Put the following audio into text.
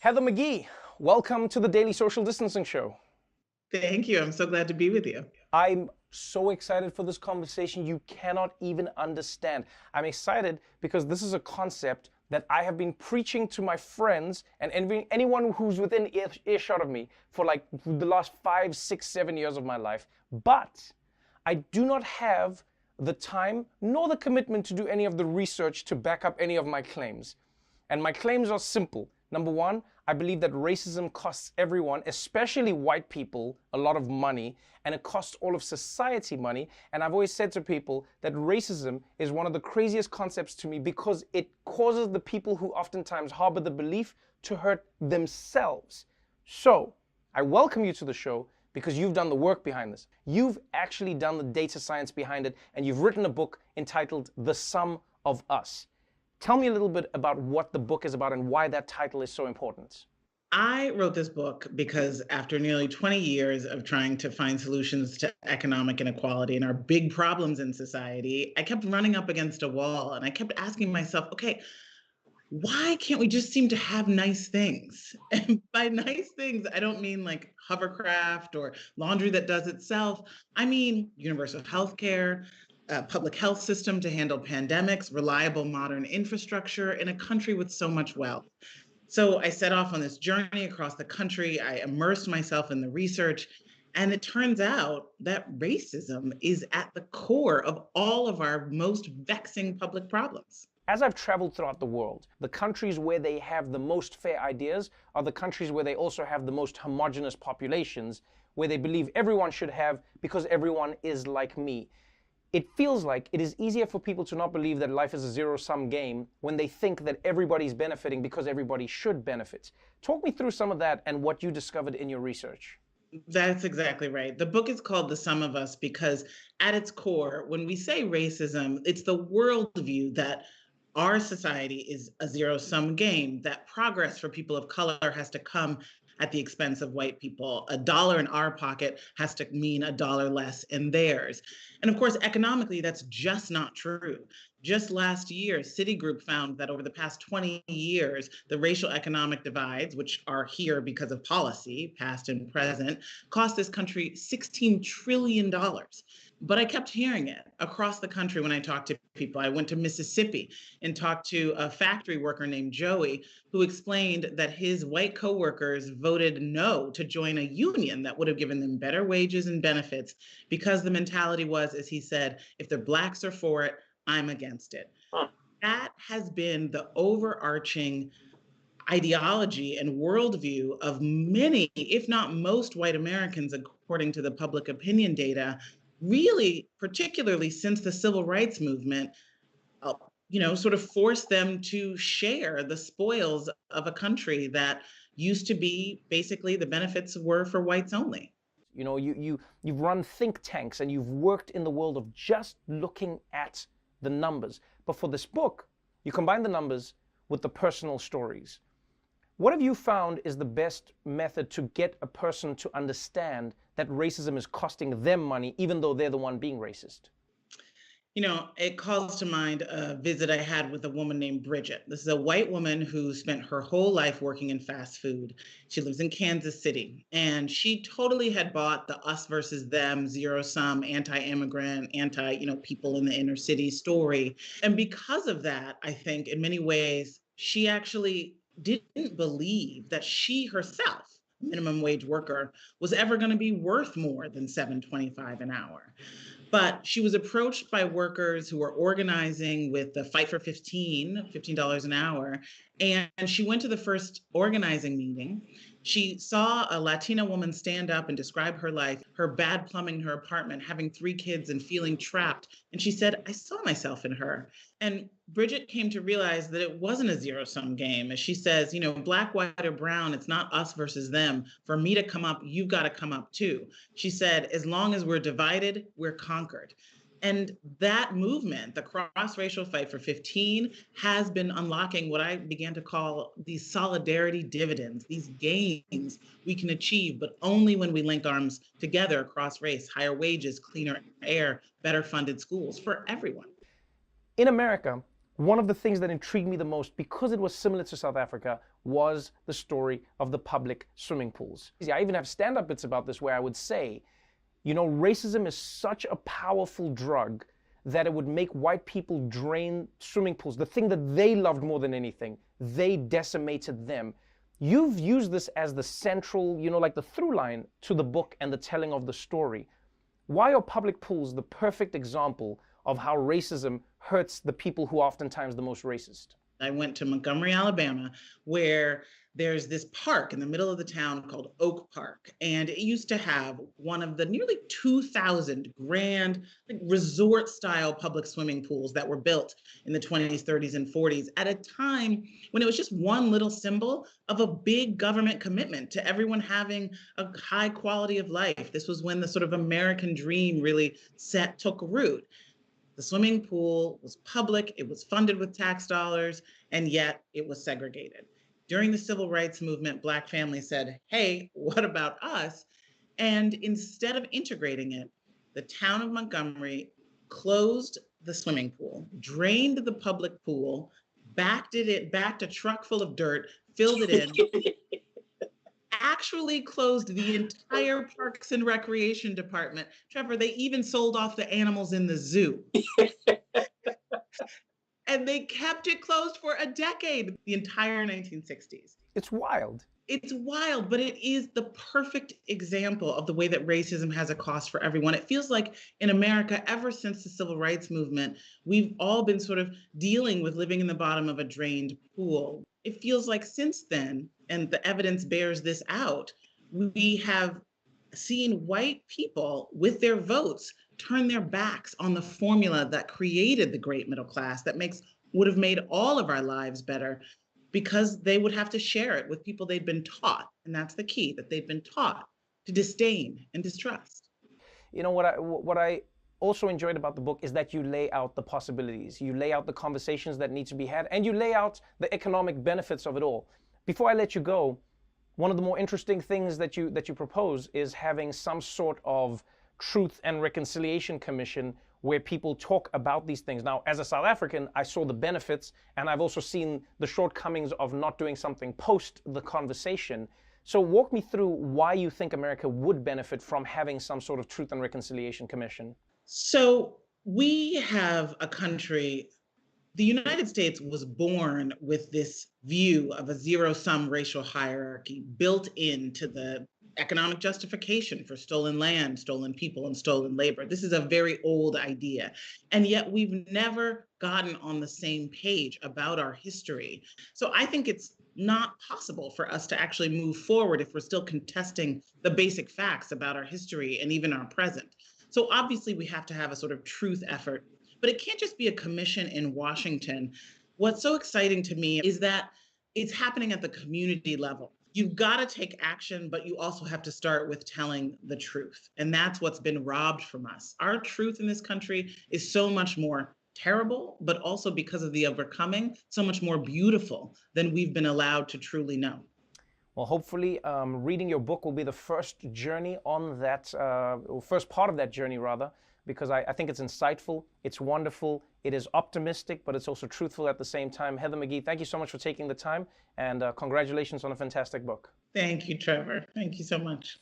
Heather McGhee, welcome to the Daily Social Distancing Show. Thank you. I'm so glad to be with you. I'm so excited for this conversation. You cannot even understand. I'm excited because this is a concept that I have been preaching to my friends and anyone who's within earshot of me for like the last 5, 6, 7 years of my life. But I do not have the time nor the commitment to do any of the research to back up any of my claims. And my claims are simple. Number one, I believe that racism costs everyone, especially white people, a lot of money, and it costs all of society money. And I've always said to people that racism is one of the craziest concepts to me because it causes the people who oftentimes harbor the belief to hurt themselves. So I welcome you to the show because you've done the work behind this. You've actually done the data science behind it, and you've written a book entitled The Sum of Us. Tell me a little bit about what the book is about and why that title is so important. I wrote this book because after nearly 20 years of trying to find solutions to economic inequality and our big problems in society, I kept running up against a wall and I kept asking myself, okay, why can't we just seem to have nice things? And by nice things, I don't mean like hovercraft or laundry that does itself. I mean universal health care, a public health system to handle pandemics, reliable modern infrastructure in a country with so much wealth. So I set off on this journey across the country. I immersed myself in the research. And it turns out that racism is at the core of all of our most vexing public problems. As I've traveled throughout the world, the countries where they have the most fair ideas are the countries where they also have the most homogenous populations, where they believe everyone should have because everyone is like me. It feels like it is easier for people to not believe that life is a zero-sum game when they think that everybody's benefiting because everybody should benefit. Talk me through some of that and what you discovered in your research. That's exactly right. The book is called The Sum of Us because, at its core, when we say racism, it's the worldview that our society is a zero sum game, that progress for people of color has to come at the expense of white people. A dollar in our pocket has to mean a dollar less in theirs. And of course, economically, that's just not true. Just last year, Citigroup found that over the past 20 years, the racial economic divides, which are here because of policy, past and present, cost this country $16 trillion. But I kept hearing it across the country when I talked to people. I went to Mississippi and talked to a factory worker named Joey who explained that his white coworkers voted no to join a union that would have given them better wages and benefits because the mentality was, as he said, if the blacks are for it, I'm against it. Huh. That has been the overarching ideology and worldview of many, if not most, white Americans, according to the public opinion data, really, particularly since the civil rights movement, uh, sort of forced them to share the spoils of a country that used to be basically the benefits were for whites only. You know, you've run think tanks and you've worked in the world of just looking at the numbers. But for this book, you combine the numbers with the personal stories. What have you found is the best method to get a person to understand that racism is costing them money, even though they're the one being racist? It calls to mind a visit I had with a woman named Bridget. This is a white woman who spent her whole life working in fast food. She lives in Kansas City, and she totally had bought the us versus them, zero sum, anti-immigrant, people in the inner city story. And because of that, I think in many ways, she actually didn't believe that she herself, minimum wage worker, was ever going to be worth more than $7.25 an hour. But she was approached by workers who were organizing with the Fight for $15 an hour. And she went to the first organizing meeting. She saw a Latina woman stand up and describe her life, her bad plumbing in her apartment, having 3 kids and feeling trapped. And she said, I saw myself in her. And Bridget came to realize that it wasn't a zero sum game. As she says, black, white, or brown, it's not us versus them. For me to come up, you've got to come up too. She said, as long as we're divided, we're conquered. And that movement, the cross-racial fight for 15, has been unlocking what I began to call these solidarity dividends, these gains we can achieve, but only when we link arms together across race, higher wages, cleaner air, better funded schools for everyone. In America, one of the things that intrigued me the most, because it was similar to South Africa, was the story of the public swimming pools. I even have stand-up bits about this where I would say, you know, racism is such a powerful drug that it would make white people drain swimming pools. The thing that they loved more than anything, they decimated them. You've used this as the central, you know, like the through line to the book and the telling of the story. Why are public pools the perfect example of how racism hurts the people who are oftentimes the most racist? I went to Montgomery, Alabama, where there's this park in the middle of the town called Oak Park. And it used to have one of the nearly 2,000 grand resort style public swimming pools that were built in the 20s, 30s, and 40s at a time when it was just one little symbol of a big government commitment to everyone having a high quality of life. This was when the sort of American dream really took root. The swimming pool was public, it was funded with tax dollars, and yet it was segregated. During the civil rights movement, Black families said, hey, what about us? And instead of integrating it, the town of Montgomery closed the swimming pool, drained the public pool, backed a truck full of dirt, filled it in, actually closed the entire Parks and Recreation Department. Trevor, they even sold off the animals in the zoo. And they kept it closed for a decade, the entire 1960s. It's wild. It's wild, but it is the perfect example of the way that racism has a cost for everyone. It feels like in America, ever since the civil rights movement, we've all been sort of dealing with living in the bottom of a drained pool. It feels like since then, and the evidence bears this out, we have seen white people with their votes turn their backs on the formula that created the great middle class that would have made all of our lives better, because they would have to share it with people they'd been taught, and that's the key, that they've been taught to disdain and distrust. You know, what I also enjoyed about the book is that you lay out the possibilities, you lay out the conversations that need to be had, and you lay out the economic benefits of it all. Before I let you go, one of the more interesting things that you propose is having some sort of Truth and Reconciliation Commission where people talk about these things. Now, as a South African, I saw the benefits, and I've also seen the shortcomings of not doing something post the conversation. So walk me through why you think America would benefit from having some sort of Truth and Reconciliation Commission. So we have a country, the United States was born with this view of a zero-sum racial hierarchy built into the economic justification for stolen land, stolen people, and stolen labor. This is a very old idea. And yet we've never gotten on the same page about our history. So I think it's not possible for us to actually move forward if we're still contesting the basic facts about our history and even our present. So obviously we have to have a sort of truth effort, but it can't just be a commission in Washington. What's so exciting to me is that it's happening at the community level. You've got to take action, but you also have to start with telling the truth. And that's what's been robbed from us. Our truth in this country is so much more terrible, but also because of the overcoming, so much more beautiful than we've been allowed to truly know. Well, hopefully reading your book will be the first journey on that, or first part of that journey rather, because I think it's insightful, it's wonderful, it is optimistic, but it's also truthful at the same time. Heather McGhee, thank you so much for taking the time, and congratulations on a fantastic book. Thank you, Trevor. Thank you so much.